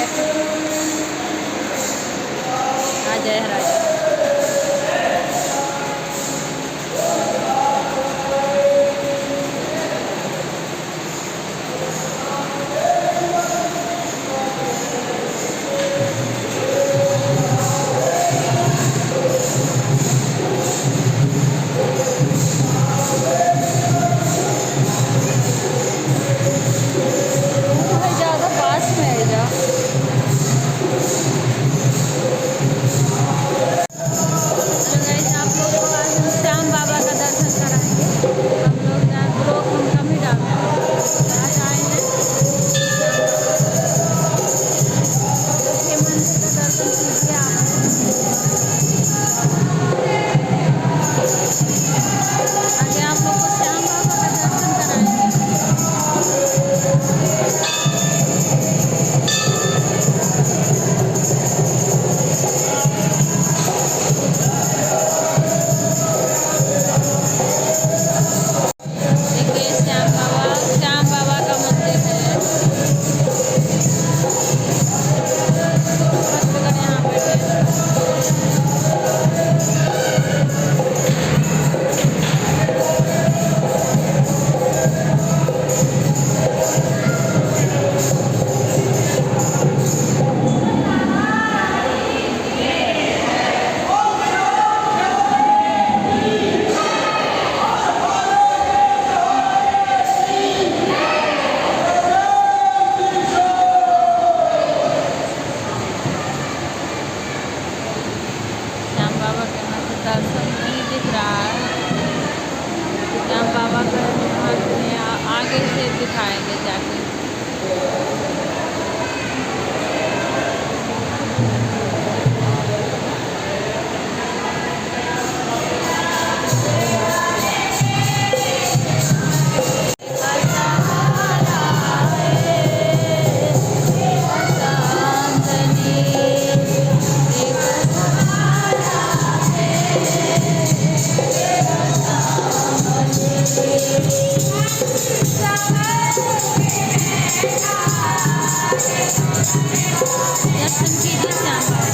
आ जय राजा। ज़्यादा पास में है जा। आप लोग को आज हम श्याम बाबा का दर्शन कराएंगे। हम लोग ब्लॉग हम कम ही डालते हैं। आज आए हैं श्याम बाबा के मंदिर का दर्शन कीजिए आप। आगे आप लोग को श्याम बाबा का दर्शन कराएंगे। देखिए श्याम बाबा का मंदिर है। भक्तगण यहाँ बैठे हैं। श्याम बाबा के यहाँ से दर्शन नहीं दिख रहा है। श्याम बाबा का वहाँ से आगे से दिखाएंगे जाके। दर्शन कीजिए श्याम बाबा।